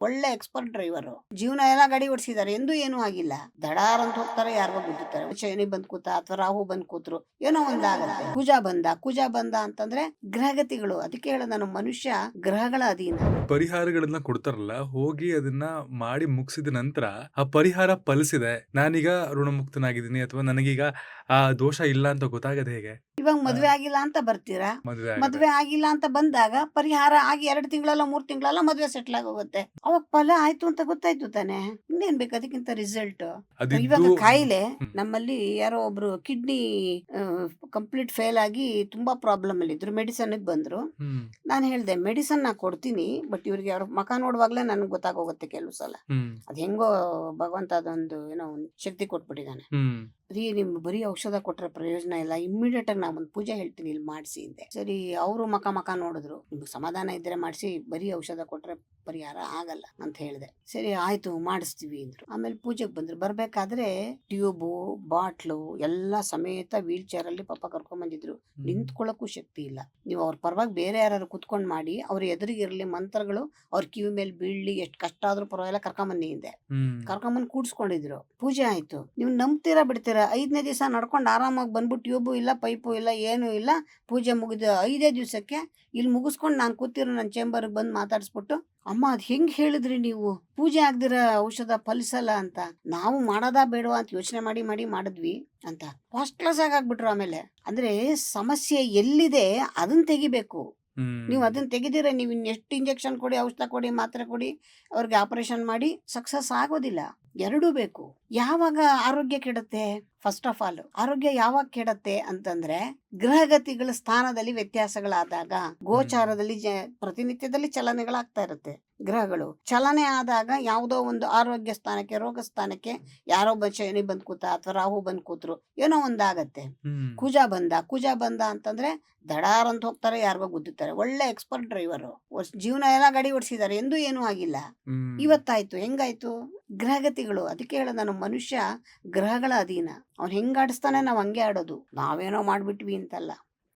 ಒಳ್ಳೆ expert driver, ಜೀವನ ಎಲ್ಲ ಗಾಡಿ ಓಡಿಸಿದಾರೆ, ಎಂದೂ ಏನೂ ಆಗಿಲ್ಲ. ದಡಾರ್ ಅಂತ ಹೋಗ್ತಾರೆ, ಯಾರಿಗೋ ಗುದ್ದುತ್ತಾರೆ. ಶನಿ ಬಂದ್ ಕೂತ ಅಥವಾ ರಾಹು ಬಂದ್ ಕೂತ್ರು ಏನೋ ಒಂದಾಗತ್ತೆ. ಕುಜ ಬಂದ ಅಂತಂದ್ರೆ ಗ್ರಹಗತಿಗಳು. ಅದಕ್ಕೆ ಹೇಳ ನಾನು, ಮನುಷ್ಯ ಗ್ರಹಗಳ ಅಧೀನ. ಪರಿಹಾರಗಳನ್ನ ಕೊಡ್ತಾರಲ್ಲ, ಹೋಗಿ ಅದನ್ನ ಮಾಡಿ ಮುಗಿಸಿದ ನಂತರ ಆ ಪರಿಹಾರ ಫಲಿಸಿದೆ, ನಾನೀಗ ಋಣಮುಕ್ತನಾಗಿದ್ದೀನಿ ಅಥವಾ ನನಗೀಗ ಆ ದೋಷ ಇಲ್ಲ ಅಂತ ಗೊತ್ತಾಗದೆ ಹೇಗೆ? ಇವಾಗ ಆ, ಮದ್ವೆ ಆಗಿಲ್ಲ ಅಂತ ಬರ್ತೀರಾ, ಮದುವೆ ಆಗದೆ. ಮದ್ವೆ ಆಗಿಲ್ಲ ಅಂತ ಬಂದಾಗ ಪರಿಹಾರ ಆಗಿ 2 ತಿಂಗಳಲ್ಲ 3 ತಿಂಗಳಲ್ಲ ಮದ್ವೆ ಸೆಟ್ಲ್ ಆಗೋಗುತ್ತೆ. ಅವಾಗ ಫಲ ಆಯ್ತು ಅಂತ ಗೊತ್ತಾಯ್ತು ತಾನೆ, ಇನ್ನೇನ್ ಬೇಕು ಅದಕ್ಕಿಂತ ರಿಸಲ್ಟ್. ಅದಿದ್ದು ಇವಾಗ ಕಾಯಿಲೆ ಹ್ಮ್. ನಮ್ಮಲ್ಲಿ ಯಾರೋ ಒಬ್ರು ಕಿಡ್ನಿ ಕಂಪ್ಲೀಟ್ ಫೇಲ್ ಆಗಿ ತುಂಬಾ ಪ್ರಾಬ್ಲಮ್ ಅಲ್ಲಿ ಇದ್ರು, ಮೆಡಿಸನ್ ಬಂದ್ರು. ಹ್ಮ್. ನಾನು ಹೇಳ್ದೆ ಮೆಡಿಸನ್ ನಾ ಕೊಡ್ತೀನಿ, ಬಟ್ ಇವ್ರಿಗೆ ಅವ್ರ ಮಕ ನೋಡುವಾಗ್ಲೇ ನನ್ಗೆ ಗೊತ್ತಾಗೋಗುತ್ತೆ ಕೆಲವು ಸಲ. ಹ್ಮ್. ಅದ್ ಹೆಂಗೋ ಭಗವಂತ ಅದೊಂದು ಏನೋ ಒಂದ್ ಶಕ್ತಿ ಕೊಟ್ಬಿಟ್ಟಿದ್ದಾನೆ. ಹ್ಮ್. ರೀ, ನಿಮ್ ಬರೀ ಔಷಧ ಕೊಟ್ರೆ ಪ್ರಯೋಜನ ಇಲ್ಲ, ಇಮ್ಮಿಡಿಯೇಟ್ ಆಗಿ ನಾ ಒಂದು ಪೂಜೆ ಹೇಳ್ತೀನಿ, ಇಲ್ಲಿ ಮಾಡಿಸಿ ಅಂದೆ. ಸರಿ, ಅವರು ಮಕ ನೋಡಿದ್ರು, ನಿಮ್ಗೆ ಸಮಾಧಾನ ಇದ್ರೆ ಮಾಡಿಸಿ, ಬರೀ ಔಷಧ ಕೊಟ್ರೆ ಪರಿಹಾರ ಆಗಲ್ಲ ಅಂತ ಹೇಳಿದೆ. ಸರಿ ಆಯ್ತು ಮಾಡಿಸ್ತೀವಿ ಅಂದ್ರು. ಆಮೇಲೆ ಪೂಜೆಗೆ ಬಂದ್ರು. ಬರ್ಬೇಕಾದ್ರೆ ಟ್ಯೂಬು ಬಾಟ್ಲು ಎಲ್ಲ ಸಮೇತ ವೀಲ್ ಚೇರ್ ಅಲ್ಲಿ ಪಾಪ ಕರ್ಕೊಂಡ್ ಬಂದಿದ್ರು. ನಿಂತ್ಕೊಳ್ಳಕ್ಕೂ ಶಕ್ತಿ ಇಲ್ಲ. ನೀವು ಅವ್ರ ಪರವಾಗಿ ಬೇರೆ ಯಾರು ಕುತ್ಕೊಂಡ್ ಮಾಡಿ, ಅವ್ರ ಎದುರಿಗಿರ್ಲಿ, ಮಂತ್ರಗಳು ಅವ್ರ ಕಿವಿ ಮೇಲೆ ಬೀಳ್ಲಿ, ಎಷ್ಟು ಕಷ್ಟ ಆದ್ರೂ ಪರವಾಗಿಲ್ಲ, ಕರ್ಕೊಂಬನ್ನಿ ಹಿಂದೆ. ಹ್ಮ್. ಕರ್ಕೊಂಬಂದ್ ಕೂಡ್ಸ್ಕೊಂಡಿದ್ರು. ಪೂಜೆ ಆಯ್ತು. ನೀವು ನಂಬ್ತೀರಾ ಬಿಡ್ತೀರಾ, 5ನೇ ದಿವಸ ನಡ್ಕೊಂಡು ಆರಾಮಾಗಿ ಬಂದ್ಬಿಟ್ಟು ಟ್ಯೂಬು ಇಲ್ಲ, ಪೈಪು ಇಲ್ಲ, ಏನೂ ಇಲ್ಲ. ಪೂಜೆ ಮುಗಿದ 5ನೇ ದಿವಸಕ್ಕೆ ಇಲ್ಲಿ ಮುಗಿಸ್ಕೊಂಡು ನಾನು ಕೂತಿರೋ ನನ್ನ ಚೇಂಬರ್ಗೆ ಬಂದು ಮಾತಾಡಿಸ್ಬಿಟ್ಟು, ಅಮ್ಮ ಅದ್ ಹೆಂಗ್ ಹೇಳಿದ್ರಿ ನೀವು, ಪೂಜೆ ಆಗ್ದಿರ ಔಷಧ ಫಲಿಸಲ್ಲ ಅಂತ. ನಾವು ಮಾಡೋದಾ ಬೇಡವಾ ಅಂತ ಯೋಚನೆ ಮಾಡಿ ಮಾಡಿದ್ವಿ ಅಂತ ಫಸ್ಟ್ ಕ್ಲಾಸ್ ಆಗ್ಬಿಟ್ರು. ಆಮೇಲೆ ಅಂದ್ರೆ ಸಮಸ್ಯೆ ಎಲ್ಲಿದೆ ಅದನ್ನ ತೆಗಿಬೇಕು. ನೀವು ಅದನ್ನ ತೆಗೆದಿರ, ನೀವು ಇನ್ನೆಷ್ಟು ಇಂಜೆಕ್ಷನ್ ಕೊಡಿ, ಔಷಧ ಕೊಡಿ, ಮಾತ್ರೆ ಕೊಡಿ, ಅವ್ರಿಗೆ ಆಪರೇಷನ್ ಮಾಡಿ ಸಕ್ಸಸ್ ಆಗೋದಿಲ್ಲ. ಎರಡೂ ಬೇಕು. ಯಾವಾಗ ಆರೋಗ್ಯ ಕೆಡುತ್ತೆ? ಫಸ್ಟ್ ಆಫ್ ಆಲ್ ಆರೋಗ್ಯ ಯಾವಾಗ ಕೆಡತ್ತೆ ಅಂತಂದ್ರೆ, ಗ್ರಹಗತಿಗಳ ಸ್ಥಾನದಲ್ಲಿ ವ್ಯತ್ಯಾಸಗಳಾದಾಗ, ಗೋಚಾರದಲ್ಲಿ ಪ್ರತಿನಿತ್ಯದಲ್ಲಿ ಚಲನೆಗಳಾಗ್ತಾ ಇರುತ್ತೆ. ಗ್ರಹಗಳು ಚಲನೆ ಆದಾಗ ಯಾವುದೋ ಒಂದು ಆರೋಗ್ಯ ಸ್ಥಾನಕ್ಕೆ, ರೋಗ ಸ್ಥಾನಕ್ಕೆ ಯಾರೋ ಶನಿ ಬಂದ್ ಕೂತ ಅಥವಾ ರಾಹು ಬಂದ್ ಕೂತ್ರು ಏನೋ ಒಂದಾಗತ್ತೆ. ಕುಜ ಬಂದ ಅಂತಂದ್ರೆ ದಡಾರ್ ಅಂತ ಹೋಗ್ತಾರೆ, ಯಾರಿಗೋ ಗುದ್ದುತ್ತಾರೆ. ಒಳ್ಳೆ ಎಕ್ಸ್ಪರ್ಟ್ ಡ್ರೈವರ್, ಜೀವನ ಎಲ್ಲ ಗಾಡಿ ಓಡಿಸಿದಾರೆ, ಎಂದೂ ಏನೂ ಆಗಿಲ್ಲ. ಇವತ್ತಾಯ್ತು, ಹೆಂಗಾಯ್ತು? ಗ್ರಹಗತಿಗಳು. ಅದಕ್ಕೆ ಹೇಳ ನಾನು, ಮನುಷ್ಯ ಗ್ರಹಗಳ ಅಧೀನ. ಅವ್ನು ಹೆಂಗ್ ಆಡಿಸ್ತಾನೆ ನಾವ್ ಹಂಗೆ ಆಡೋದು. ನಾವೇನೋ ಮಾಡ್ಬಿಟ್ವಿ ಅಂತಲ್ಲ.